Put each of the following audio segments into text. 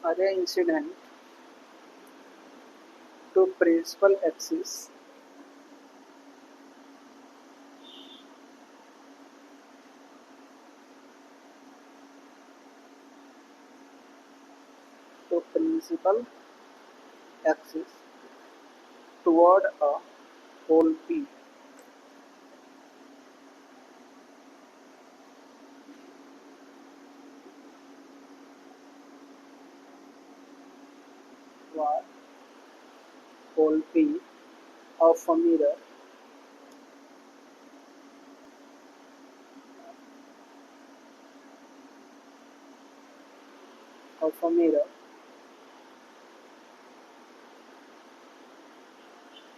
अरे incident to principal axis to principal axis toward a pole P. Toward pole P of a mirror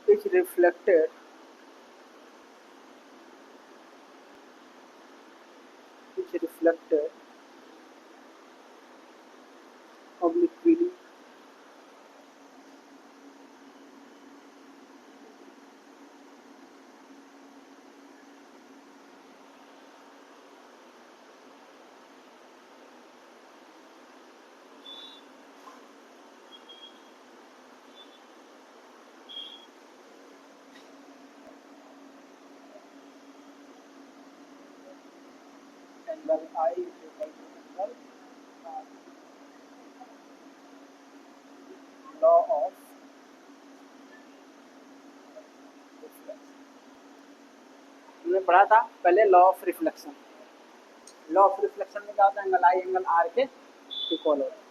which reflected obliquely angle I is equal to angle R. Law of reflection हमने पढ़ा था पहले law of reflection. Law of reflection में क्या होता है, angle I angle are के equal होता है।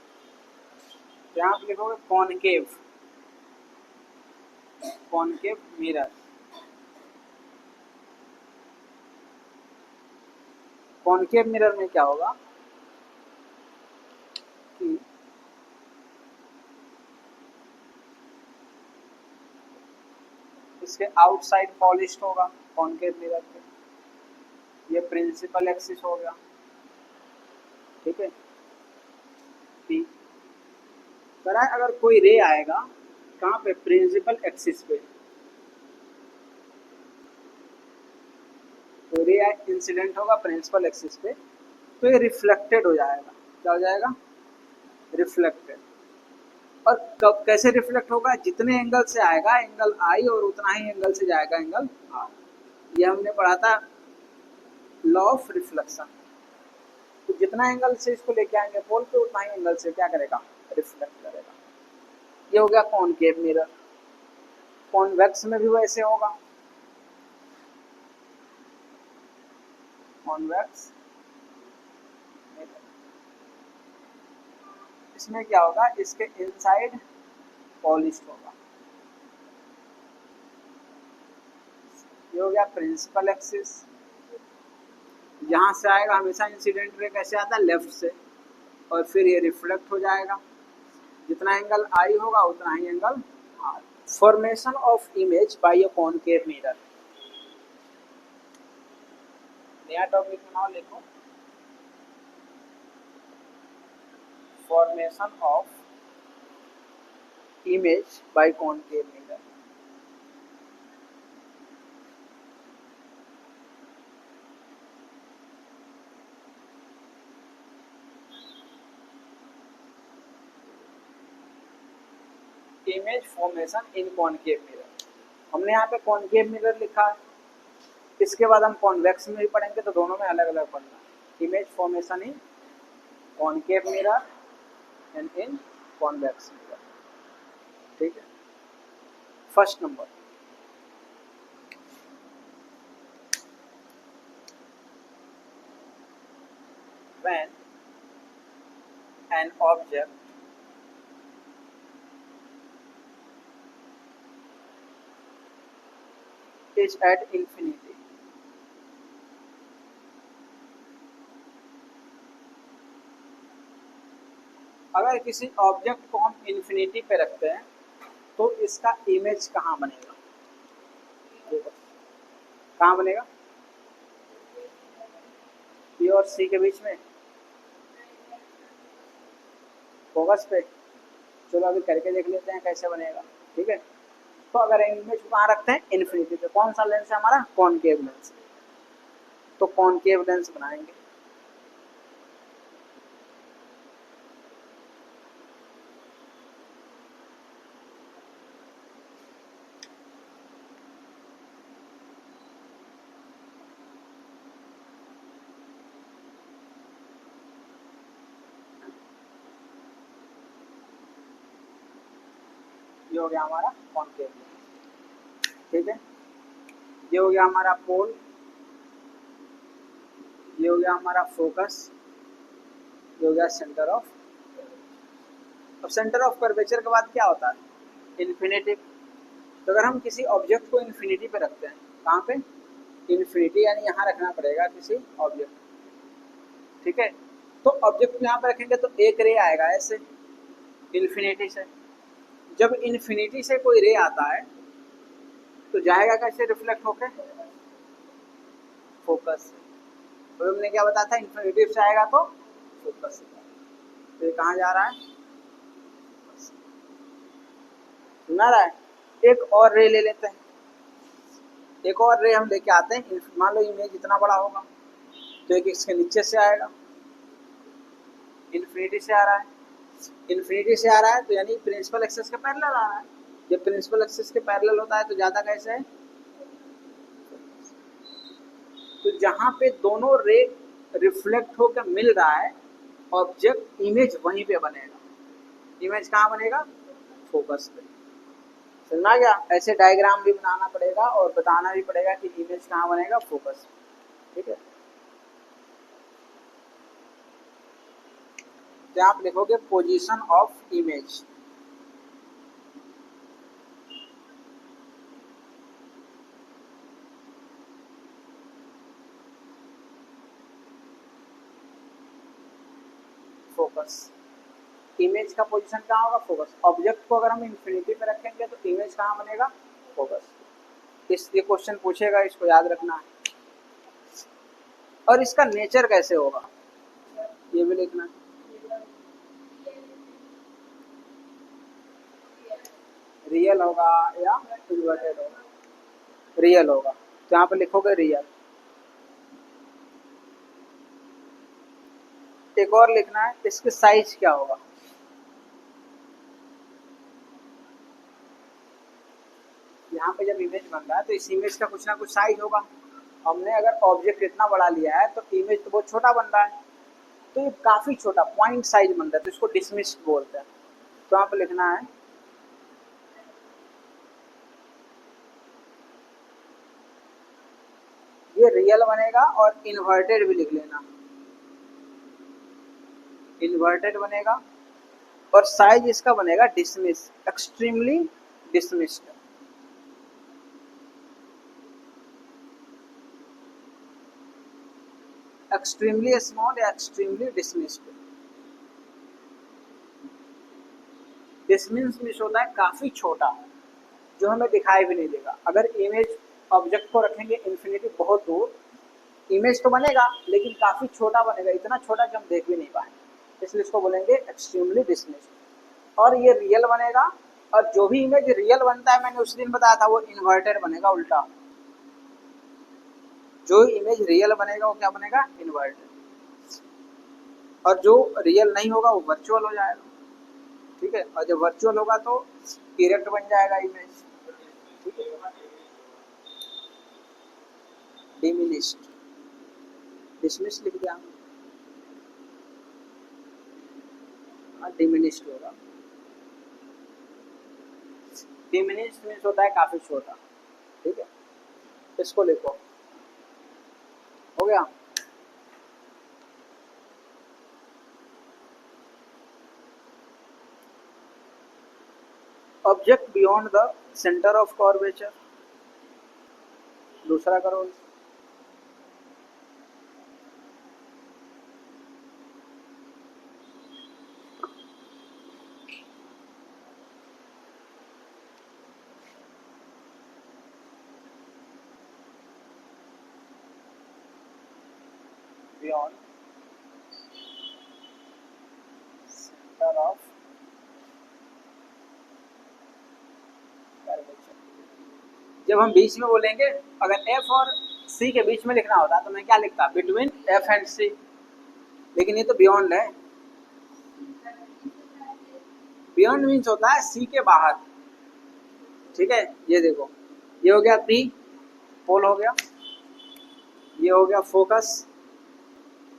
तो यहाँ पे लिखोगे कॉनकेव मिरर। कॉनकेव मिरर में क्या होगा कि इसके आउटसाइड पॉलिश्ड होगा कॉनकेव मिरर पे, ये प्रिंसिपल एक्सिस हो गया, ठीक है। पी करा अगर कोई रे आएगा कहाँ पे, प्रिंसिपल एक्सिस पे, तो रे इंसिडेंट होगा प्रिंसिपल एक्सिस पे, तो ये रिफ्लेक्टेड हो जाएगा। क्या हो जाएगा, रिफ्लेक्टेड। और कब कैसे रिफ्लेक्ट होगा, जितने एंगल से आएगा एंगल आई और उतना ही एंगल से जाएगा एंगल आर। ये हमने पढ़ा था लॉ ऑफ रिफ्लेक्शन। तो जितना एंगल से इसको लेके आएंगे पोल पे उतना ही एंगल से क्या करेगा, रिफ्लेक्ट करेगा। ये हो गया कॉनकेव मिरर। कॉन्वेक्स में भी वैसे होगा। कॉन्वेक्स मिरर इसमें क्या होगा, इसके इनसाइड पॉलिश्ड होगा। ये हो गया प्रिंसिपल एक्सिस। यहाँ से आएगा हमेशा इंसिडेंट रे कैसे आता है, लेफ्ट से, और फिर ये रिफ्लेक्ट हो जाएगा। जितना एंगल आई होगा उतना ही angle r. Formation of image by a concave mirror. नया टॉपिक बनाओ, लिखो formation of image by concave mirror. Image formation in concave mirror. हमने यहाँ पे कॉनकेव मिरर लिखा है, इसके बाद हम कॉन्वेक्स में भी पढ़ेंगे, तो दोनों में अलग अलग पढ़ना। Image formation in concave mirror and in convex mirror, ठीक है। First number, when an object is at infinity, अगर किसी ऑब्जेक्ट को हम इन्फिनिटी पे रखते हैं तो इसका इमेज कहाँ बनेगा, देखो कहाँ बनेगा, पी और सी के बीच में, फोकस पे। चलो अभी करके देख लेते हैं कैसे बनेगा, ठीक है। तो अगर इमेज को कहाँ रखते हैं, इन्फिनिटी पे। कौन सा लेंस है हमारा, कॉनकेव लेंस। तो कॉनकेव लेंस बनाएंगे। ये हो गया हमारा कॉनकेव लेंस, ठीक है। ये हो गया हमारा पोल, ये हो गया हमारा फोकस, ये हो गया सेंटर ऑफ। अब सेंटर ऑफ कर्वेचर के बाद क्या होता है? इन्फिनिटी। तो अगर हम किसी ऑब्जेक्ट को इन्फिनिटी पे रखते हैं, कहाँ पे? इन्फिनिटी, यानी यहाँ रखना पड़ेगा किसी ऑब्जेक्ट, ठीक है। तो ऑब्जेक्ट यहाँ पे रखेंगे तो एक रे आएगा ऐसे इन्फिनिटी से। जब इन्फिनिटी से कोई रे आता है तो जाएगा कैसे रिफ्लेक्ट होके? फोकस से। तो हमने क्या बताया था? इन्फिनिटी से आएगा तो फोकस से। तो ये कहाँ जा रहा है? सुना रहा है? एक और रे ले लेते हैं, एक और रे हम लेके आते हैं। मान लो इमेज इतना बड़ा होगा तो एक इसके नीचे से आएगा, इन्फिनिटी से आ रहा है, इन्फिनिटी से आ रहा है तो यानी प्रिंसिपल एक्सिस के पैरेलल आ रहा है। जब प्रिंसिपल एक्सिस के पैरेलल होता है तो ज्यादा कैसे है? तो जहां पे दोनों रे रिफ्लेक्ट होकर मिल रहा है ऑब्जेक्ट, इमेज वहीं पे बनेगा। इमेज कहाँ बनेगा? फोकस पे। समझा गया? ऐसे डायग्राम भी बनाना पड़ेगा और बताना भी पड़ेगा कि इमेज कहाँ बनेगा? फोकस, ठीक है। तो आप लिखोगे position of image, focus. Image का पोजीशन कहाँ होगा? फोकस। ऑब्जेक्ट को अगर हम इन्फिनिटी पे रखेंगे तो इमेज कहाँ बनेगा? फोकस। ये क्वेश्चन पूछेगा, इसको याद रखना है। और इसका नेचर कैसे होगा ये भी लिखना है। रियल होगा या इन्वर्टेड होगा? रियल होगा, तो यहाँ पे लिखोगे रियल। एक और लिखना है, इसके साइज क्या होगा? यहाँ पे जब इमेज बन रहा है तो इस इमेज का कुछ ना कुछ साइज होगा। हमने अगर ऑब्जेक्ट इतना बड़ा लिया है तो इमेज तो बहुत छोटा बन रहा है, तो ये काफी छोटा पॉइंट साइज बन रहा है, तो इसको डिसमिस्ड बोलते हैं। तो यहाँ पे लिखना है ये रियल बनेगा, और इन्वर्टेड भी लिख लेना, इन्वर्टेड बनेगा। और साइज इसका बनेगा dismiss, extremely dismissed. Extremely small या एक्सट्रीमली डिसमिस्ड। डिसमिस मीन्स होता है काफी छोटा, जो हमें दिखाई भी नहीं देगा। अगर इमेज ऑब्जेक्ट को रखेंगे इन्फिनिटी बहुत दूर, इमेज तो बनेगा लेकिन काफी छोटा बनेगा, इतना छोटा कि हम देख भी नहीं पाएंगे, इसलिए इसको बोलेंगे एक्सट्रीमली डिसमिस्ड। और ये रियल बनेगा, और जो भी इमेज रियल बनता है, मैंने उस दिन बताया था, वो इन्वर्टेड बनेगा, उल्टा। जो इमेज रियल बनेगा वो क्या बनेगा? इन्वर्टेड। और जो रियल नहीं होगा वो वर्चुअल हो जाएगा, ठीक है। और जब वर्चुअल होगा तो इरेक्ट बन जाएगा इमेज, ठीक है। डिमिनिश्ड, डिसमिस लिख दिया, डिमिनिश्ड होगा। डिमिनिश्ड मीन्स होता है काफी छोटा, ठीक है। इसको लिखो, हो गया। Object beyond the centre of curvature, दूसरा करो। Beyond centre of curvature. जब हम बीच में बोलेंगे, अगर एफ और सी के बीच में लिखना होता तो मैं क्या लिखता? बिटवीन एफ एंड सी, लेकिन ये तो बियॉन्ड है। बियॉन्ड मीन्स होता है सी के बाहर, ठीक है। ये देखो, ये हो गया पी, पोल हो गया, ये हो गया फोकस,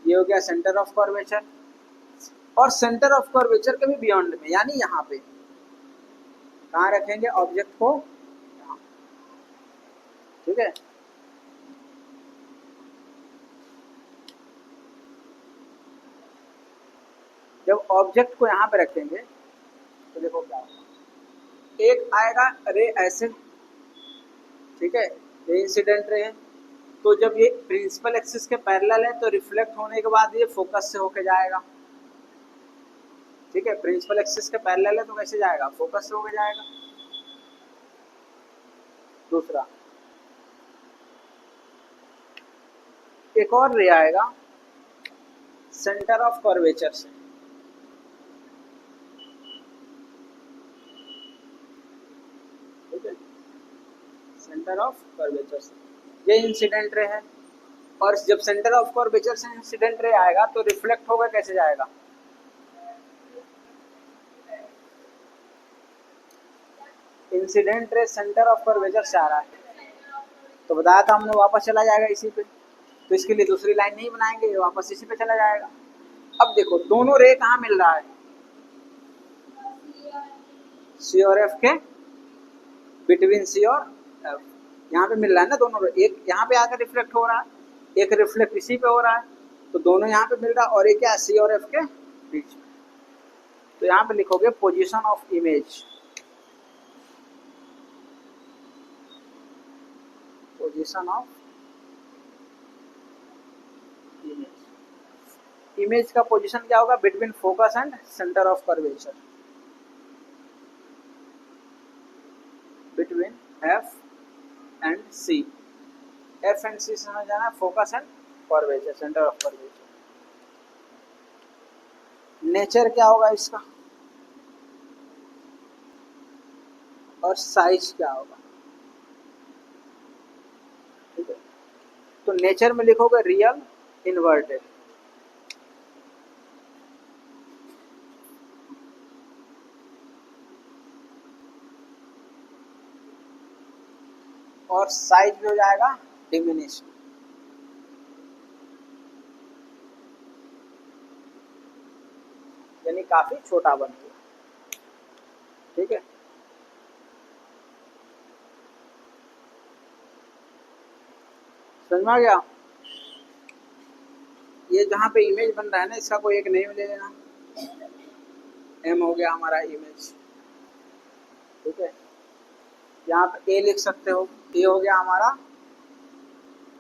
ये हो गया सेंटर ऑफ कर्वेचर। और सेंटर ऑफ कर्वेचर के भी बियॉन्ड में, यानी यहाँ पे कहाँ रखेंगे ऑब्जेक्ट को, ठीक है। जब ऑब्जेक्ट को यहाँ पे रखेंगे तो देखो क्या होगा, एक आएगा रे ऐसे, ठीक है, ये इंसिडेंट रे है। तो जब ये प्रिंसिपल एक्सिस के पैरेलल है तो रिफ्लेक्ट होने के बाद ये फोकस से होके जाएगा, ठीक है। प्रिंसिपल एक्सिस के पैरेलल है तो कैसे जाएगा, फोकस से होके जाएगा। दूसरा एक और रे आएगा सेंटर ऑफ कर्वेचर से, ठीक है, सेंटर ऑफ कर्वेचर से, ये इंसिडेंट रे है। और जब सेंटर ऑफ कर्वेचर से इंसिडेंट रे आएगा तो रिफ्लेक्ट होगा, कैसे जाएगा, incident ray centre of curvature से आ रहा है तो बताया था हमने, वापस चला जाएगा इसी पे। तो इसके लिए दूसरी लाइन नहीं बनाएंगे, ये वापस इसी पे चला जाएगा। अब देखो दोनों रे कहाँ मिल रहा है, सी और एफ के बिटवीन सी और एफ, यहाँ पे मिल रहा है ना दोनों रे। एक यहाँ पे आकर रिफ्लेक्ट हो रहा है, एक रिफ्लेक्ट इसी पे हो रहा है, तो दोनों यहाँ पे मिल रहा है। और एक क्या, सी और एफ के बीच में। तो यहाँ पे लिखोगे position of image, position of image. Image का पोजीशन क्या होगा, between focus and centre of curvature, between F and C. F and C समझ जाना, focus and curvature, centre of curvature. Nature क्या होगा इसका और साइज क्या होगा, ठीक है। तो नेचर में लिखोगे रियल इन्वर्टेड, और साइज भी हो जाएगा डिमिनिश, यानी काफी छोटा बन गया, ठीक है। समझ में आ गया। ये जहाँ पे इमेज बन रहा है ना, इसका कोई एक नेम ले लेना, एम हो गया हमारा इमेज, ठीक है। यहाँ पे ए लिख सकते हो, ए हो गया हमारा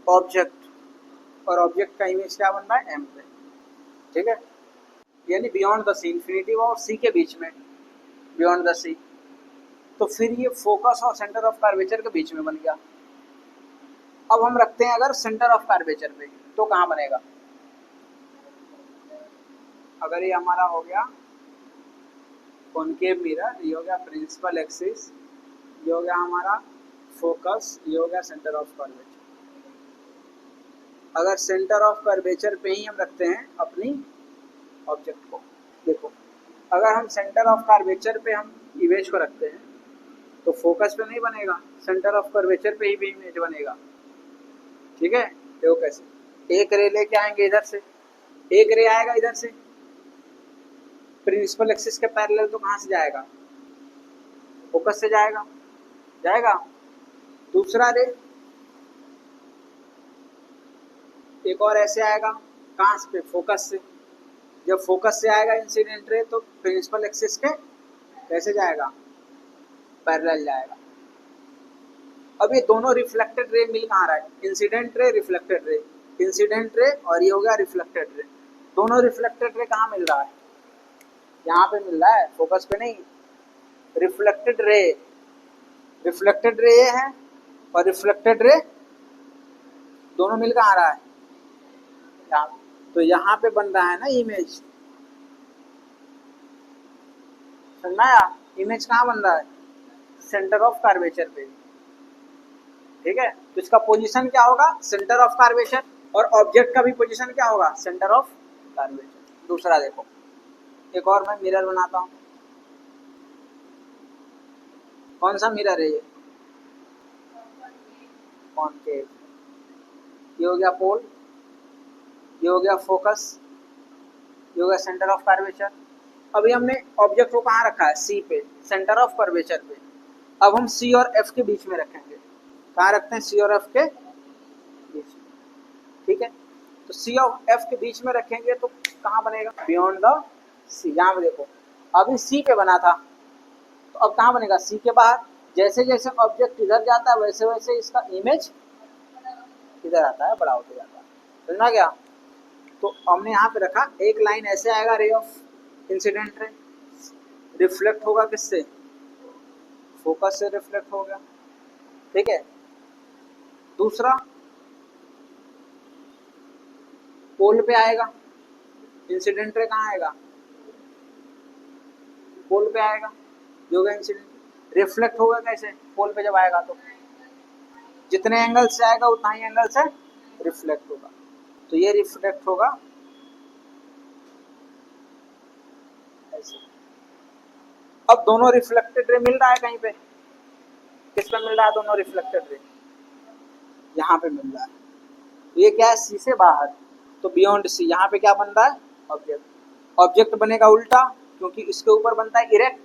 ऑब्जेक्ट, और ऑब्जेक्ट का इमेज क्या बन रहा है, एम पे, ठीक है। यानी बियॉन्ड द सी, इन्फिनिटी और सी के बीच में, बियॉन्ड द सी। तो फिर ये फोकस और सेंटर ऑफ कर्वेचर के बीच में बन गया। अब हम रखते हैं अगर सेंटर ऑफ कर्वेचर पे, तो कहाँ बनेगा, अगर ये हमारा हो गया कॉनकेव मिरर, ये हो गया प्रिंसिपल एक्सिस, ये हो गया हमारा फोकस, ये हो गया सेंटर ऑफ कर्वेचर। अगर सेंटर ऑफ कर्वेचर पे ही हम रखते हैं अपनी ऑब्जेक्ट को, देखो अगर हम सेंटर ऑफ कर्वेचर पे हम इमेज को रखते हैं तो फोकस पे नहीं बनेगा, सेंटर ऑफ कर्वेचर पे ही भी इमेज बनेगा, ठीक है। देखो कैसे, एक रे लेके आएंगे इधर से, एक रे आएगा इधर से प्रिंसिपल एक्सिस के पैरेलल, तो कहाँ से जाएगा, फोकस से जाएगा, जाएगा। दूसरा रे एक और ऐसे आएगा, कहाँ से, फोकस से। जब फोकस से आएगा इंसिडेंट रे तो प्रिंसिपल एक्सिस के कैसे जाएगा, पैरेलल जाएगा। अब ये दोनों रिफ्लेक्टेड रे मिल कहाँ रहा है, incident ray, reflected ray, incident ray और ये हो गया रिफ्लेक्टेड रे। दोनों रिफ्लेक्टेड रे कहाँ मिल रहा है, यहाँ पे मिल रहा है, फोकस पे नहीं। रिफ्लेक्टेड रे, रिफ्लेक्टेड रे ये है और रिफ्लेक्टेड रे दोनों मिल कहाँ रहा है, यहाँ। तो यहाँ पे बन रहा है ना इमेज, समझ आया। इमेज कहाँ बन रहा है, सेंटर ऑफ कर्वेचर पे, ठीक है। तो इसका पोजीशन क्या होगा, सेंटर ऑफ कर्वेचर, और ऑब्जेक्ट का भी पोजीशन क्या होगा, सेंटर ऑफ कर्वेचर। दूसरा देखो, एक और मैं मिरर बनाता हूँ। कौन सा मिरर है ये, कॉनकेव। ये हो गया पोल, ये हो गया फोकस, ये हो गया सेंटर ऑफ कर्वेचर। अभी हमने ऑब्जेक्ट को कहाँ रखा है, सी पे, सेंटर ऑफ कर्वेचर पे। अब हम सी और एफ के बीच में रखेंगे। कहाँ रखते हैं? सी और एफ के बीच में। ठीक है, तो सी और एफ के बीच में रखेंगे तो कहाँ बनेगा? बियॉन्ड द सी। यहाँ पे देखो, अभी सी पे बना था, तो अब कहाँ बनेगा? सी के बाहर। जैसे जैसे ऑब्जेक्ट इधर जाता है वैसे वैसे इसका इमेज इधर आता है, बड़ा होते जाता है। समझना क्या? तो हमने यहाँ पे रखा, एक लाइन ऐसे आएगा, ray of incident ray, reflect होगा किससे? फोकस से रिफ्लेक्ट हो गया। ठीक है, दूसरा पोल पे आएगा, इंसिडेंट रे कहाँ आएगा? पोल पे आएगा, जो होगा इंसिडेंट। रिफ्लेक्ट होगा कैसे? पोल पे जब आएगा तो जितने एंगल से आएगा उतना ही एंगल से रिफ्लेक्ट होगा, तो ये रिफ्लेक्ट होगा ऐसे। अब दोनों रिफ्लेक्टेड रे मिल रहा है कहीं पे, किस पे मिल रहा है? दोनों रिफ्लेक्टेड रे यहाँ पे मिल रहा है। तो ये क्या है? सी से बाहर, तो बियॉन्ड सी। यहाँ पे क्या बन रहा है? ऑब्जेक्ट। ऑब्जेक्ट बनेगा उल्टा, क्योंकि इसके ऊपर बनता है इरेक्ट,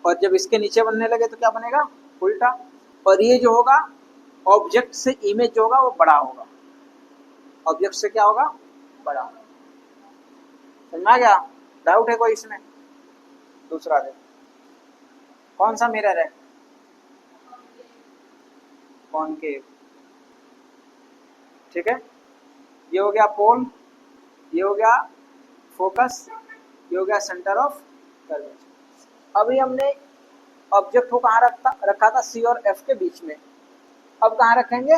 और जब इसके नीचे बनने लगे तो क्या बनेगा? उल्टा। और ये जो होगा, ऑब्जेक्ट से इमेज जो होगा वो बड़ा होगा, ऑब्जेक्ट से क्या होगा? बड़ा। समझा गया? डाउट है कोई इसमें? दूसरा देखो, कौन सा मिरर है? कॉनकेव। ठीक है, ये हो गया पोल, ये हो गया फोकस, ये हो गया सेंटर ऑफ कर्वेचर। अभी हमने ऑब्जेक्ट को कहाँ रखा था? सी और एफ के बीच में। अब कहाँ रखेंगे?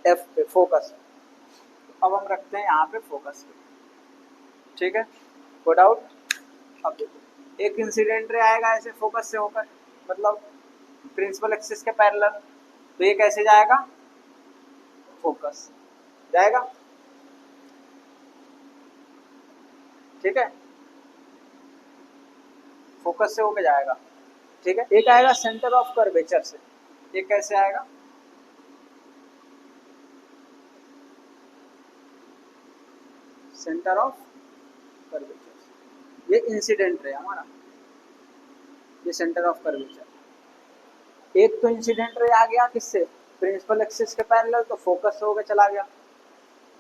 एफ पे, फोकस। अब हम रखते हैं यहाँ पे फोकस पे। ठीक है, कोई डाउट? अब देखो, एक इंसिडेंट रे आएगा ऐसे फोकस से होकर, मतलब प्रिंसिपल एक्सिस के पैरेलल, तो ये कैसे जाएगा? फोकस जाएगा। ठीक है, फोकस से होके जाएगा। ठीक है, एक आएगा सेंटर ऑफ कर्वेचर से। ये कैसे आएगा? सेंटर ऑफ कर्वेचर, ये इंसिडेंट रे हमारा, ये सेंटर ऑफ कर्वेचर। एक तो इंसिडेंट रे आ गया किससे? प्रिंसिपल एक्सिस के पैरेलल, तो फोकस से होकर चला गया।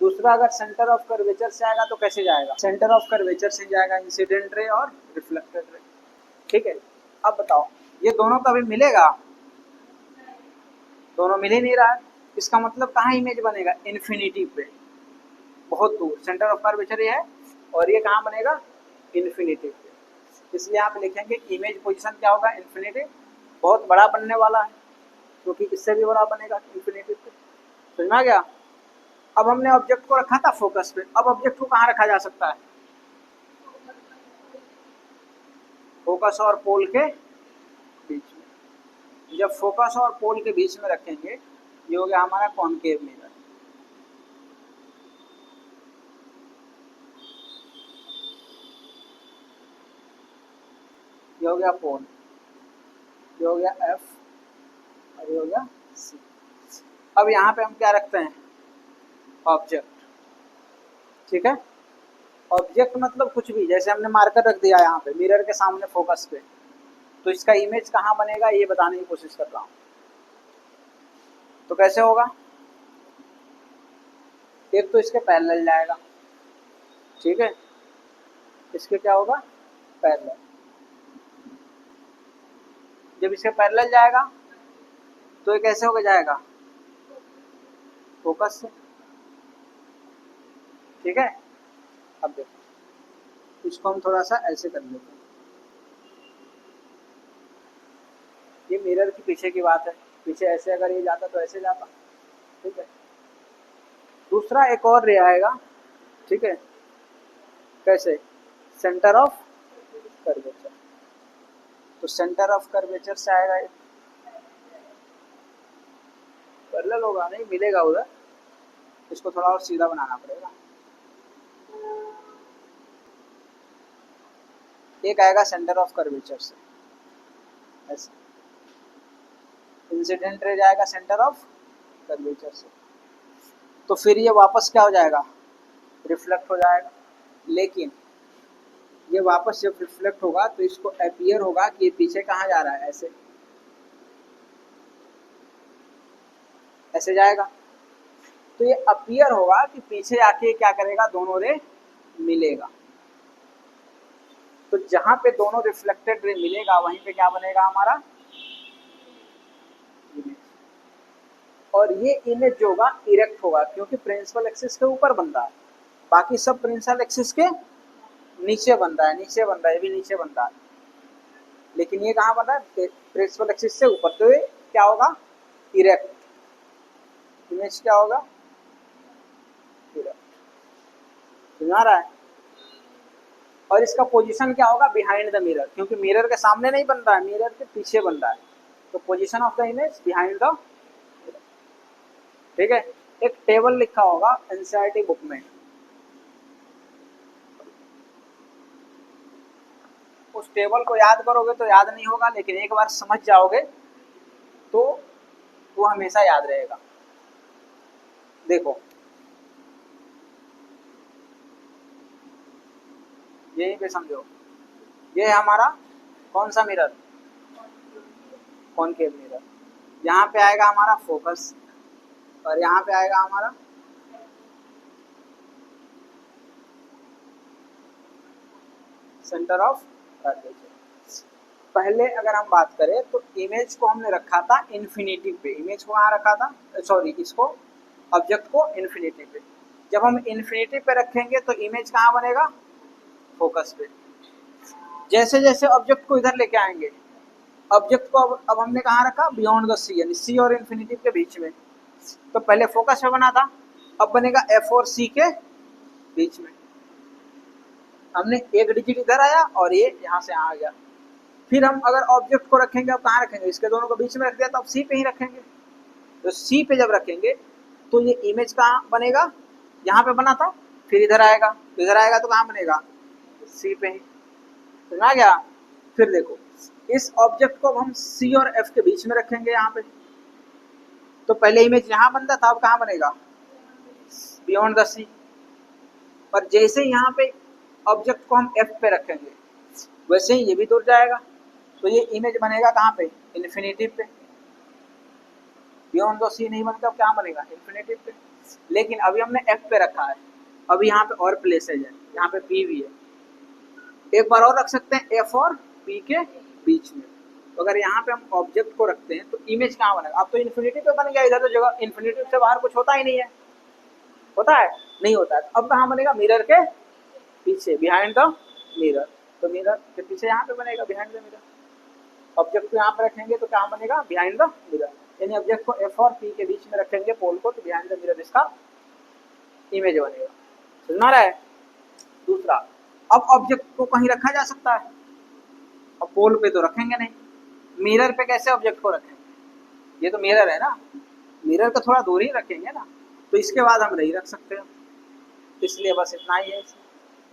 दूसरा अगर सेंटर ऑफ कर्वेचर से आएगा तो कैसे जाएगा? सेंटर ऑफ कर्वेचर से जाएगा इंसिडेंट रे और रिफ्लेक्टेड रे। ठीक है, अब बताओ, ये दोनों कभी मिलेगा? दोनों मिल ही नहीं रहा है। इसका मतलब कहाँ इमेज बनेगा? इन्फिनिटी पे, बहुत दूर। सेंटर ऑफ कर्वेचर ये है, और ये कहाँ बनेगा? इन्फिनिटी पे। इसलिए आप लिखेंगे इमेज पोजीशन क्या होगा? इन्फिनिटी। बहुत बड़ा बनने वाला है, क्योंकि इससे भी बड़ा बनेगा इन्फिनिटी पे। समझ में आ गया? अब हमने ऑब्जेक्ट को रखा था फोकस पे, अब ऑब्जेक्ट को कहाँ रखा जा सकता है? फोकस और पोल के बीच में। जब फोकस और पोल के बीच में रखेंगे, ये हो गया हमारा कॉनकेव मिरर। ये हो गया पोल, ये हो गया एफ, और ये हो गया सी। अब यहाँ पे हम क्या रखते हैं? ऑब्जेक्ट। ठीक है, ऑब्जेक्ट मतलब कुछ भी, जैसे हमने मार्कर रख दिया यहाँ पे मिरर के सामने फोकस पे, तो इसका इमेज कहाँ बनेगा ये बताने की कोशिश कर रहा हूँ। तो कैसे होगा? एक तो इसके पैरेलल जाएगा। ठीक है, इसके क्या होगा? पैरेलल। जब इसके पैरेलल जाएगा तो ये कैसे होकर जाएगा? फोकस से। ठीक है, अब देखो, इसको हम थोड़ा सा ऐसे कर लेते हैं। ये मिरर के पीछे की बात है, पीछे ऐसे अगर ये जाता तो ऐसे जाता। ठीक है, दूसरा एक और रे आएगा। ठीक है, कैसे? Centre of curvature. तो सेंटर ऑफ कर्वेचर से आएगा, एक पैरेलल होगा, नहीं मिलेगा उधर, इसको थोड़ा और सीधा बनाना पड़ेगा। एक आएगा सेंटर ऑफ कर्वेचर से ऐसे, इंसिडेंट रे जाएगा सेंटर ऑफ कर्वेचर से, तो फिर ये वापस क्या हो जाएगा? रिफ्लेक्ट हो जाएगा। लेकिन ये वापस जब रिफ्लेक्ट होगा तो इसको अपीयर होगा कि ये पीछे कहाँ जा रहा है, ऐसे ऐसे जाएगा। तो ये अपीयर होगा कि पीछे आके क्या करेगा, दोनों रे मिलेगा। तो जहां पे दोनों रिफ्लेक्टेड रे मिलेगा वहीं पे क्या बनेगा हमारा इमेज। और ये इमेज जो होगा इरेक्ट होगा क्योंकि प्रिंसिपल एक्सिस के ऊपर बन रहा है, बाकी सब प्रिंसिपल एक्सिस के नीचे बन रहा है, नीचे बन रहा है, ये भी नीचे बन रहा है, लेकिन ये कहाँ बन रहा है, प्रिंसिपल एक्सिस से ऊपर। तो ये क्या होगा, इरेक्ट। इमेज क्या होगा, इरेक्ट। समझ आ रहा है। और इसका पोजीशन क्या होगा, बिहाइंड द मिरर, क्योंकि मिरर के सामने नहीं बन रहा है, मिरर के पीछे बन रहा है। तो position of the image behind the, ठीक है। एक टेबल लिखा होगा एनसीईआरटी बुक में, उस टेबल को याद करोगे तो याद नहीं होगा, लेकिन एक बार समझ जाओगे तो वो हमेशा याद रहेगा। देखो यहीं पे समझो, ये है हमारा कौन सा मिरर, कॉनकेव मिरर। यहाँ पे आएगा हमारा फोकस और यहाँ पे आएगा हमारा सेंटर ऑफ कर्वेचर। पहले अगर हम बात करें तो इमेज को हमने रखा था इन्फिनिटी पे, इमेज को कहाँ रखा था, सॉरी इसको ऑब्जेक्ट को इन्फिनिटी पे। जब हम इन्फिनिटी पे रखेंगे तो इमेज कहाँ बनेगा, फोकस पे। जैसे जैसे ऑब्जेक्ट को इधर लेके आएंगे, ऑब्जेक्ट को अब हमने कहाँ रखा, बियॉन्ड द सी, यानी सी और इन्फिनिटी के बीच में। तो पहले फोकस पे बना था, अब बनेगा एफ और सी के बीच में। हमने एक डिजिट इधर आया और ये यहाँ से आ गया। फिर हम अगर ऑब्जेक्ट को रखेंगे, अब कहाँ रखेंगे, इसके दोनों को बीच में रख दिया तो अब सी पे ही रखेंगे। तो सी पे जब रखेंगे तो ये इमेज कहाँ बनेगा, यहाँ पे बना था, फिर इधर आएगा, तो इधर आएगा तो कहाँ बनेगा, सी पे ही। समझ आ गया। फिर देखो इस ऑब्जेक्ट को अब हम सी और एफ के बीच में रखेंगे यहाँ पे, तो पहले इमेज यहाँ बनता था, अब कहाँ बनेगा, बियॉन्ड द सी। और जैसे यहाँ पे ऑब्जेक्ट को हम एफ पे रखेंगे वैसे ही ये भी दूर जाएगा, तो ये इमेज बनेगा कहाँ पे, इन्फिनिटी पे। बियॉन्ड द सी नहीं बनकर क्या बनेगा, इन्फिनिटी पे। लेकिन अभी हमने एफ पे रखा है, अभी यहाँ पे और प्लेसेज है, यहाँ पे पी भी है, एक बार और रख सकते हैं एफ और पी के बीच में। तो अगर यहाँ पे हम ऑब्जेक्ट को रखते हैं तो इमेज कहाँ बनेगा, अब तो इन्फिनिटी पे बन गया, इधर तो जगह इन्फिनिटी से बाहर कुछ होता ही नहीं है, होता है नहीं होता है। अब कहाँ बनेगा, मिरर के पीछे, बिहाइंड द मिरर। तो मिरर के पीछे यहाँ पे बनेगा बिहाइंड द मिरर। ऑब्जेक्ट को यहाँ पे रखेंगे तो क्या बनेगा, बिहाइंड द मिरर। यानी ऑब्जेक्ट को एफ और पी के बीच में रखेंगे पोल को, तो बिहाइंड द मिरर इसका इमेज बनेगा। समझ रहा है। दूसरा, अब ऑब्जेक्ट को कहीं रखा जा सकता है, अब पोल पे तो रखेंगे नहीं, मिरर पे कैसे ऑब्जेक्ट को रखेंगे, ये तो मिरर है ना, मिरर को थोड़ा दूर ही रखेंगे ना, तो इसके बाद हम नहीं रख सकते हो। इसलिए बस इतना ही है,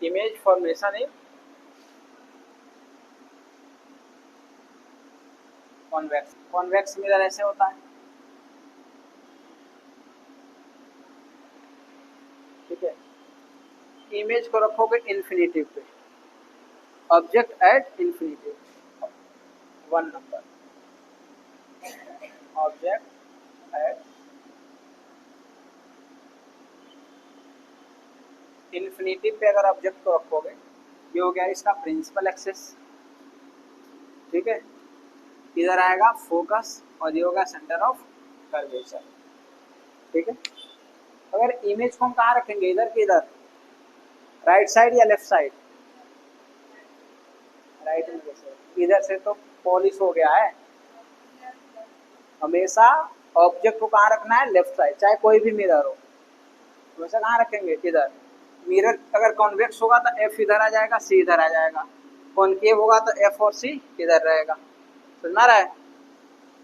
इमेज फॉर्मेशन है कॉन्वेक्स। कॉन्वेक्स मिरर ऐसे होता है, ठीक है। इमेज को रखोगे इन्फिनिटी पे, object at infinity, 1 number, object at infinity पे अगर ऑब्जेक्ट को रखोगे, ये हो गया इसका प्रिंसिपल एक्सिस, ठीक है। इधर आएगा फोकस और ये होगा सेंटर ऑफ कर्वेचर, ठीक है। अगर इमेज को हम कहाँ रखेंगे, इधर के इधर, राइट साइड या लेफ्ट साइड, राइट में से, इधर से तो पॉलिश हो गया है। हमेशा ऑब्जेक्ट को कहाँ रखना है, लेफ्ट साइड, चाहे कोई भी मिरर हो, हमेशा कहाँ रखेंगे, इधर। मिरर अगर कॉन्वेक्स होगा तो एफ इधर आ जाएगा, सी इधर आ जाएगा, कॉनकेव होगा तो एफ और सी इधर रहेगा। समझ रहा है।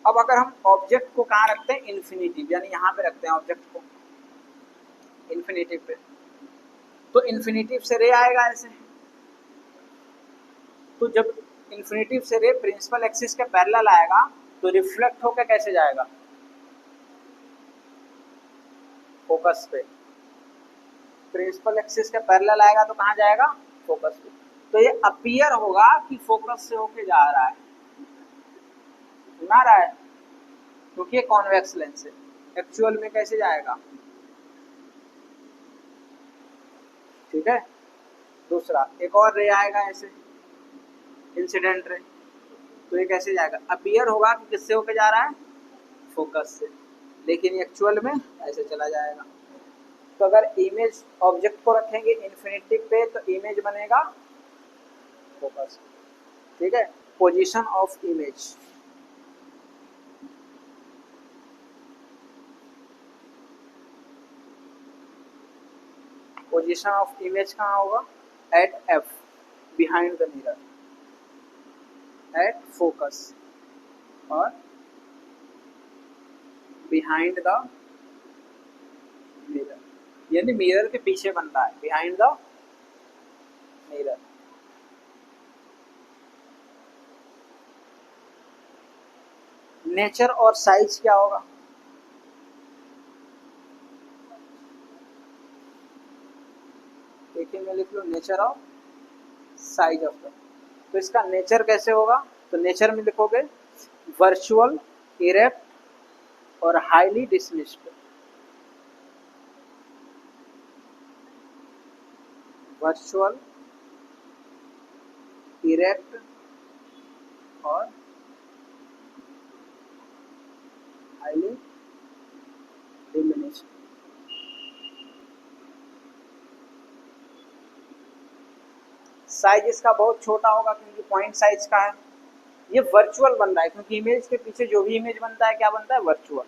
अब अगर हम ऑब्जेक्ट को कहाँ रखते हैं, इन्फिनिटी, यानी यहाँ पे रखते हैं ऑब्जेक्ट को इन्फिनिटी पे, तो इन्फिनिटी से रे आएगा ऐसे। तो जब इन्फिनिटी से रे प्रिंसिपल एक्सिस के पैरेलल आएगा तो रिफ्लेक्ट होकर कैसे जाएगा, फोकस पे। प्रिंसिपल एक्सिस के पैरेलल आएगा तो कहाँ जाएगा, फोकस पे। तो ये अपीयर होगा कि फोकस से होके जा रहा है, सुना रहा है, क्योंकि ये कॉन्वेक्स लेंस है। एक्चुअल में कैसे जाएगा, ठीक है। दूसरा एक और रे आएगा ऐसे, इंसिडेंट रे, तो ये कैसे जाएगा, अपीयर होगा कि किससे होके जा रहा है, फोकस से, लेकिन एक्चुअल में ऐसे चला जाएगा। तो अगर इमेज ऑब्जेक्ट को रखेंगे इन्फिनिटी पे तो इमेज बनेगा फोकस, ठीक है। Position of image, position of image कहाँ होगा, at F, behind the mirror, at focus और बिहाइंड द मिरर, यानी मिरर के पीछे बन रहा है, बिहाइंड द मिरर। नेचर और साइज क्या होगा, देखिए मैं लिख लूँ nature of size of the, तो इसका नेचर कैसे होगा, तो नेचर में लिखोगे वर्चुअल, इरेक्ट और हाईली डिसमिस्ड, वर्चुअल, इरेक्ट और हाईली डिमिनिश्ड। साइज इसका बहुत छोटा होगा क्योंकि पॉइंट साइज का है। ये वर्चुअल बन रहा है क्योंकि इमेज के पीछे जो भी इमेज बनता है क्या बनता है, वर्चुअल।